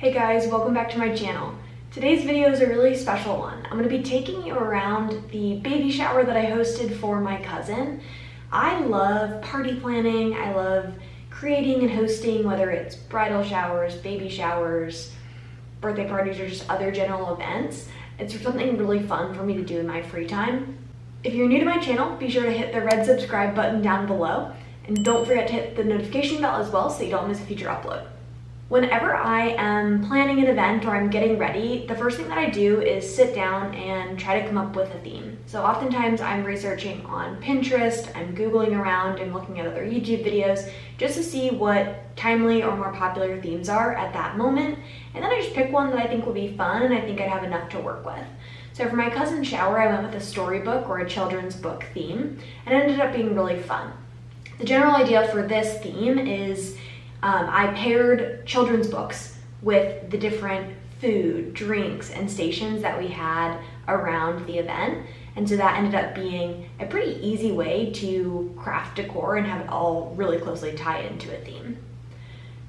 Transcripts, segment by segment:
Hey guys, welcome back to my channel. Today's video is a really special one. I'm going to be taking you around the baby shower that I hosted for my cousin. I love party planning. I love creating and hosting, whether it's bridal showers, baby showers, birthday parties, or just other general events. It's something really fun for me to do in my free time. If you're new to my channel, be sure to hit the red subscribe button down below, and don't forget to hit the notification bell as well so you don't miss a future upload. Whenever I am planning an event or I'm getting ready, the first thing that I do is sit down and try to come up with a theme. So oftentimes I'm researching on Pinterest, I'm Googling around and looking at other YouTube videos just to see what timely or more popular themes are at that moment. And then I just pick one that I think will be fun and I think I'd have enough to work with. So for my cousin's shower, I went with a storybook or a children's book theme, and it ended up being really fun. The general idea for this theme is I paired children's books with the different food, drinks, and stations that we had around the event. And so that ended up being a pretty easy way to craft decor and have it all really closely tie into a theme.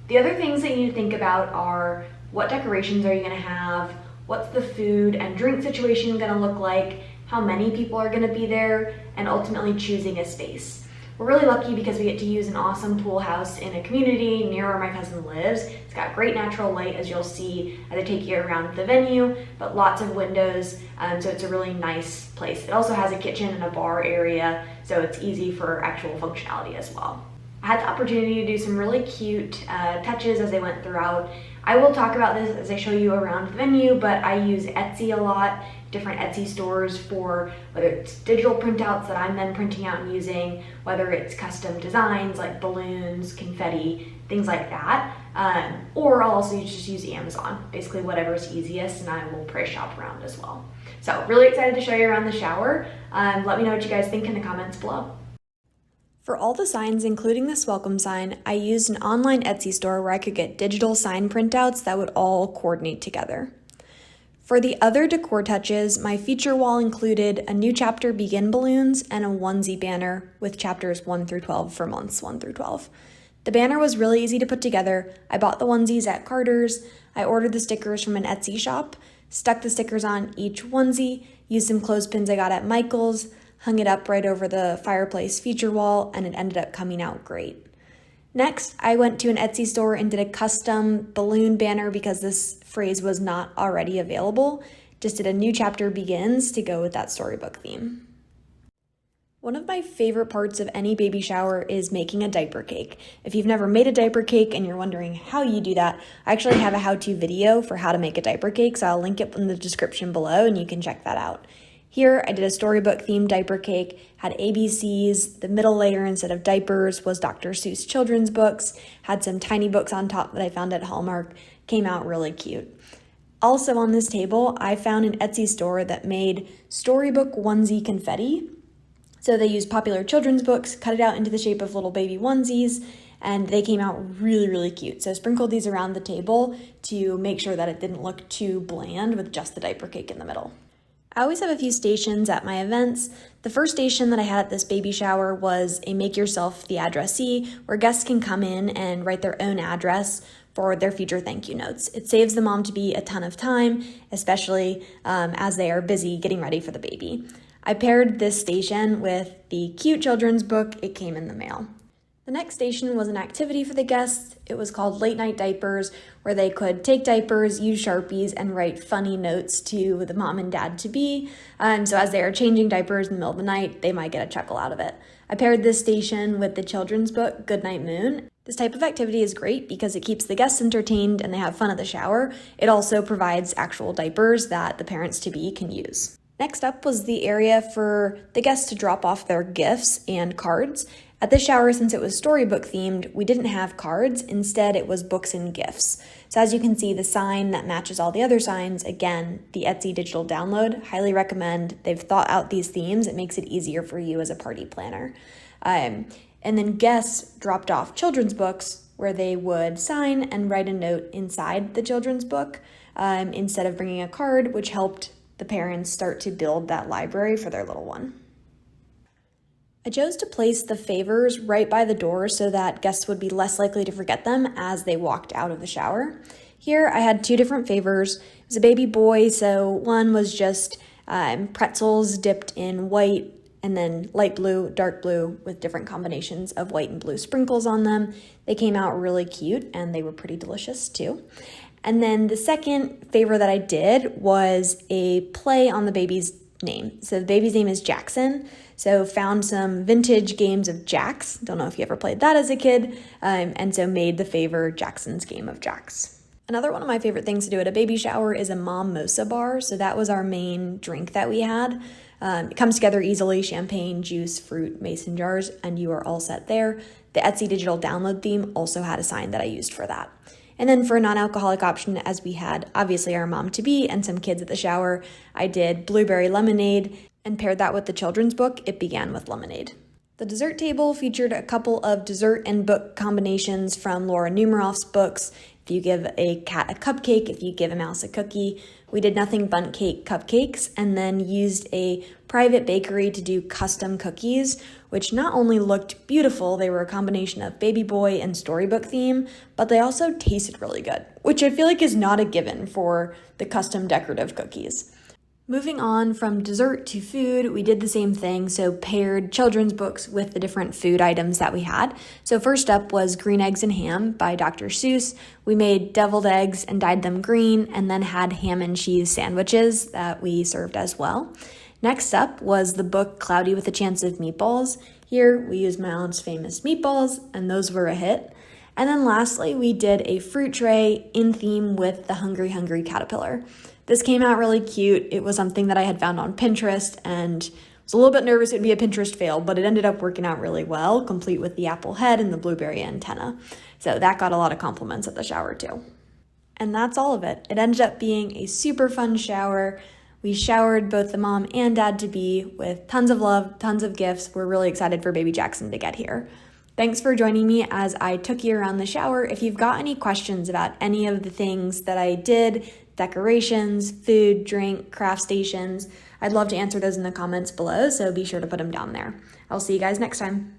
The other things that you need to think about are what decorations are you gonna have, what's the food and drink situation gonna look like, how many people are gonna be there, and ultimately choosing a space. We're really lucky because we get to use an awesome pool house in a community near where my cousin lives. It's got great natural light, as you'll see as I take you around the venue, but lots of windows, so it's a really nice place. It also has a kitchen and a bar area, so it's easy for actual functionality as well. I had the opportunity to do some really cute touches as they went throughout. I will talk about this as I show you around the venue, but I use Etsy a lot, different Etsy stores for whether it's digital printouts that I'm then printing out and using, whether it's custom designs like balloons, confetti, things like that. Or I'll also just use Amazon, basically whatever's easiest, and I will price shop around as well. So really excited to show you around the shower. Let me know what you guys think in the comments below. For all the signs, including this welcome sign, I used an online Etsy store where I could get digital sign printouts that would all coordinate together. For the other decor touches, my feature wall included a new chapter begin balloons and a onesie banner with chapters 1 through 12 for months 1 through 12. The banner was really easy to put together. I bought the onesies at Carter's, I ordered the stickers from an Etsy shop, stuck the stickers on each onesie, used some clothespins I got at Michael's, hung it up right over the fireplace feature wall, and it ended up coming out great. Next, I went to an Etsy store and did a custom balloon banner because this phrase was not already available. Just did a new chapter begins to go with that storybook theme. One of my favorite parts of any baby shower is making a diaper cake. If you've never made a diaper cake and you're wondering how you do that, I actually have a how-to video for how to make a diaper cake, so I'll link it in the description below and you can check that out. Here, I did a storybook themed diaper cake, had ABCs, the middle layer instead of diapers was Dr. Seuss children's books, had some tiny books on top that I found at Hallmark, came out really cute. Also on this table, I found an Etsy store that made storybook onesie confetti. So they used popular children's books, cut it out into the shape of little baby onesies, and they came out really, really cute. So I sprinkled these around the table to make sure that it didn't look too bland with just the diaper cake in the middle. I always have a few stations at my events. The first station that I had at this baby shower was a make yourself the addressee, where guests can come in and write their own address for their future thank you notes. It saves the mom to be a ton of time, especially as they are busy getting ready for the baby. I paired this station with the cute children's book. It came in the mail. The next station was an activity for the guests. It was called Late Night Diapers, where they could take diapers, use Sharpies, and write funny notes to the mom and dad to be. So as they are changing diapers in the middle of the night, they might get a chuckle out of it. I paired this station with the children's book, Goodnight Moon. This type of activity is great because it keeps the guests entertained and they have fun at the shower. It also provides actual diapers that the parents-to-be can use. Next up was the area for the guests to drop off their gifts and cards. At this shower, since it was storybook themed, we didn't have cards. Instead, it was books and gifts. So as you can see, the sign that matches all the other signs, again, the Etsy digital download, highly recommend. They've thought out these themes. It makes it easier for you as a party planner. And then guests dropped off children's books where they would sign and write a note inside the children's book instead of bringing a card, which helped the parents start to build that library for their little one. I chose to place the favors right by the door so that guests would be less likely to forget them as they walked out of the shower. Here I had two different favors. It was a baby boy, so one was just pretzels dipped in white and then light blue, dark blue with different combinations of white and blue sprinkles on them. They came out really cute and they were pretty delicious too. And then the second favor that I did was a play on the baby's name. So the baby's name is Jackson. So found some vintage games of Jacks. Don't know if you ever played that as a kid. And so made the favor Jackson's Game of Jacks. Another one of my favorite things to do at a baby shower is a mimosa bar. So that was our main drink that we had. It comes together easily: champagne, juice, fruit, mason jars, and you are all set there. The Etsy digital download theme also had a sign that I used for that. And then for a non-alcoholic option, as we had obviously our mom-to-be and some kids at the shower, I did blueberry lemonade and paired that with the children's book, It Began with Lemonade. The dessert table featured a couple of dessert and book combinations from Laura Numeroff's books. If you give a cat a cupcake, if you give a mouse a cookie. We did nothing bundt cake cupcakes and then used a private bakery to do custom cookies, which not only looked beautiful, they were a combination of baby boy and storybook theme, but they also tasted really good, which I feel like is not a given for the custom decorative cookies. Moving on from dessert to food, we did the same thing, so paired children's books with the different food items that we had. So first up was Green Eggs and Ham by Dr. Seuss. We made deviled eggs and dyed them green, and then had ham and cheese sandwiches that we served as well. Next up was the book Cloudy with a Chance of Meatballs. Here we used my aunt's famous meatballs, and those were a hit. And then lastly, we did a fruit tray in theme with the Hungry Hungry Caterpillar. This came out really cute. It was something that I had found on Pinterest and was a little bit nervous it would be a Pinterest fail, but it ended up working out really well, complete with the apple head and the blueberry antenna. So that got a lot of compliments at the shower too. And that's all of it. It ended up being a super fun shower. We showered both the mom and dad-to-be with tons of love, tons of gifts. We're really excited for baby Jackson to get here. Thanks for joining me as I took you around the shower. If you've got any questions about any of the things that I did, decorations, food, drink, craft stations, I'd love to answer those in the comments below, so be sure to put them down there. I'll see you guys next time.